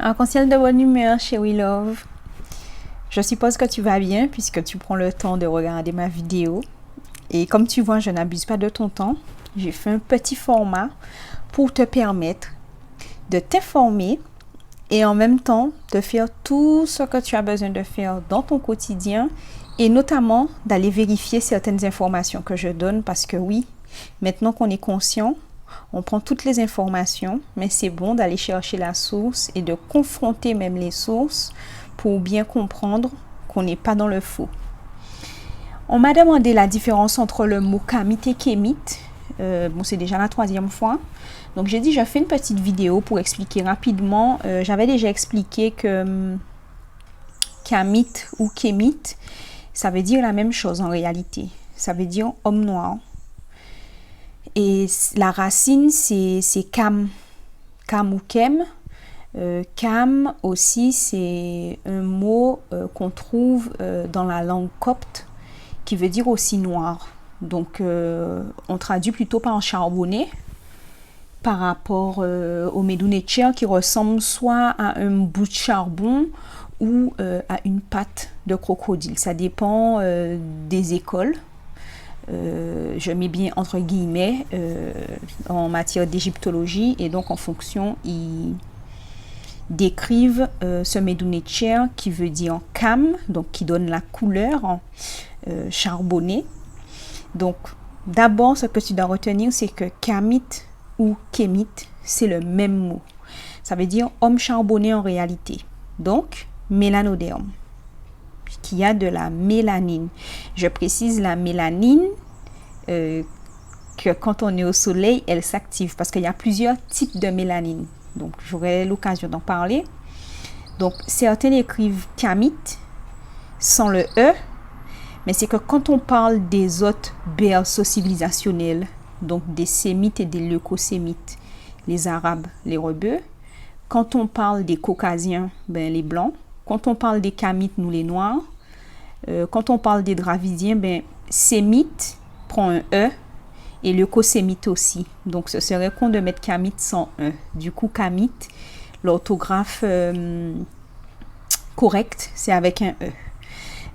Arc-en-ciel de bonne humeur, chérie Love. Je suppose que tu vas bien puisque tu prends le temps de regarder ma vidéo. Et comme tu vois, je n'abuse pas de ton temps. J'ai fait un petit format pour te permettre de t'informer et en même temps de faire tout ce que tu as besoin de faire dans ton quotidien et notamment d'aller vérifier certaines informations que je donne parce que oui, maintenant qu'on est conscient, on prend toutes les informations, mais c'est bon d'aller chercher la source et de confronter même les sources pour bien comprendre qu'on n'est pas dans le faux. On m'a demandé la différence entre le mot kamit et kémit. C'est déjà la 3e fois. Donc j'ai dit, je fais une petite vidéo pour expliquer rapidement. J'avais déjà expliqué que kamit ou kémit, ça veut dire la même chose en réalité. Ça veut dire homme noir. Et la racine, c'est kam. Kam ou kem. Kam aussi, c'est un mot qu'on trouve dans la langue copte qui veut dire aussi noir. Donc, on traduit plutôt par charbonné par rapport au Medunetcher qui ressemble soit à un bout de charbon ou à une patte de crocodile. Ça dépend des écoles. Je mets bien entre guillemets en matière d'égyptologie et donc en fonction, ils décrivent ce Medunetcher qui veut dire kam, donc qui donne la couleur charbonné. Donc d'abord ce que tu dois retenir c'est que kamit ou kémit c'est le même mot. Ça veut dire homme charbonné en réalité. Donc mélanoderme qui a de la mélanine. Je précise la mélanine que quand on est au soleil, elle s'active parce qu'il y a plusieurs types de mélanine. Donc, j'aurai l'occasion d'en parler. Donc, certains écrivent kamit sans le E, mais c'est que quand on parle des autres berceaux civilisationnels, donc des sémites et des leucosémites, les arabes, les rebeux, quand on parle des caucasiens, les blancs, quand on parle des kamites, nous les noirs, quand on parle des dravidiens, sémite prend un E et leucosémite aussi. Donc ce serait con de mettre kamit sans E. Du coup, kamit, l'orthographe correcte, c'est avec un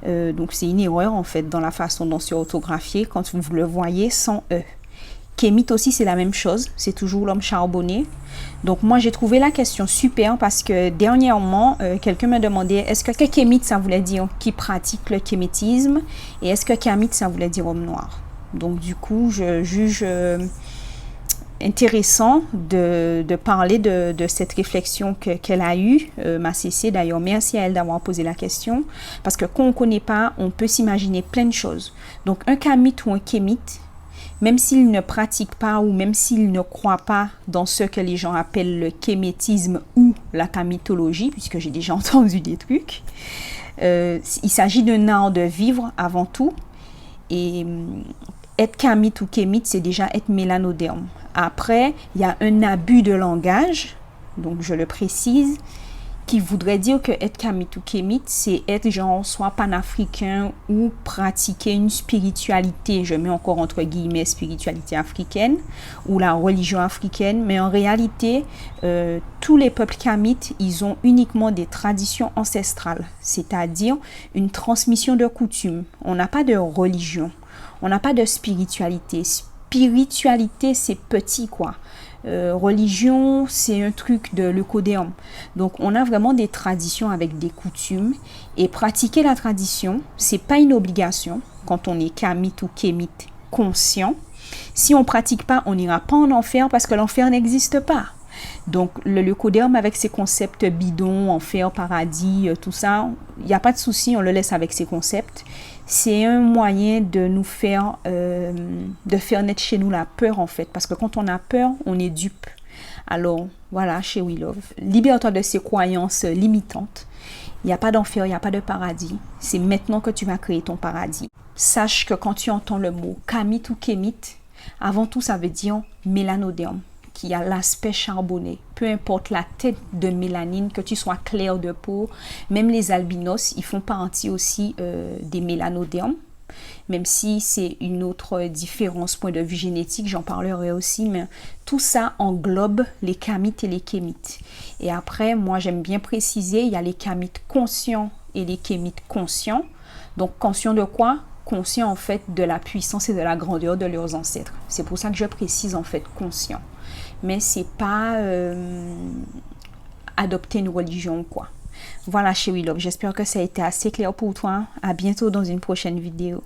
E. Donc c'est une erreur en fait dans la façon dont c'est orthographié quand vous le voyez sans E. Kémit aussi, c'est la même chose. C'est toujours l'homme charbonné. Donc, moi, j'ai trouvé la question super parce que dernièrement, quelqu'un me demandait est-ce que kémit, ça voulait dire qui pratique le kémétisme et est-ce que kamit, ça voulait dire homme noir. Donc, du coup, je juge intéressant de parler de cette réflexion qu'elle a eue, ma CC. D'ailleurs, merci à elle d'avoir posé la question parce que quand on ne connaît pas, on peut s'imaginer plein de choses. Donc, un kamit ou un kémit, même s'il ne pratique pas ou même s'il ne croit pas dans ce que les gens appellent le kémétisme ou la kamitologie, puisque j'ai déjà entendu des trucs, il s'agit d'un art de vivre avant tout. Et être kamit ou kémit, c'est déjà être mélanoderme. Après, il y a un abus de langage, donc je le précise, qui voudrait dire que être kamit ou kémit, c'est être genre soit panafricain ou pratiquer une spiritualité, je mets encore entre guillemets spiritualité africaine ou la religion africaine, mais en réalité, tous les peuples kamites, ils ont uniquement des traditions ancestrales, c'est-à-dire une transmission de coutumes. On n'a pas de religion, on n'a pas de spiritualité. Spiritualité, c'est petit quoi. Religion, c'est un truc de leucodéum. Donc, on a vraiment des traditions avec des coutumes. Et pratiquer la tradition, c'est pas une obligation quand on est kamit ou kémit conscient. Si on pratique pas, on n'ira pas en enfer parce que l'enfer n'existe pas. Donc, le leucodéum avec ses concepts bidons, enfer, paradis, tout ça, il n'y a pas de souci, on le laisse avec ses concepts. C'est un moyen de nous faire, de faire naître chez nous la peur en fait. Parce que quand on a peur, on est dupe. Alors, voilà, chez We Love. Libère-toi de ces croyances limitantes. Il n'y a pas d'enfer, il n'y a pas de paradis. C'est maintenant que tu vas créer ton paradis. Sache que quand tu entends le mot kamit ou kémit, avant tout, ça veut dire mélanoderme, qui a l'aspect charbonné. Peu importe la tête de mélanine, que tu sois clair de peau, même les albinos, ils font partie aussi des mélanodermes. même si c'est une autre différence point de vue génétique, j'en parlerai aussi, mais tout ça englobe les kamites et les kémites. Et après, moi j'aime bien préciser, il y a les kamites conscients et les kémites conscients. Donc conscients de quoi? Conscients en fait de la puissance et de la grandeur de leurs ancêtres. C'est pour ça que je précise en fait conscient. Mais c'est pas adopter une religion ou quoi. Voilà chérie Love, j'espère que ça a été assez clair pour toi. À bientôt dans une prochaine vidéo.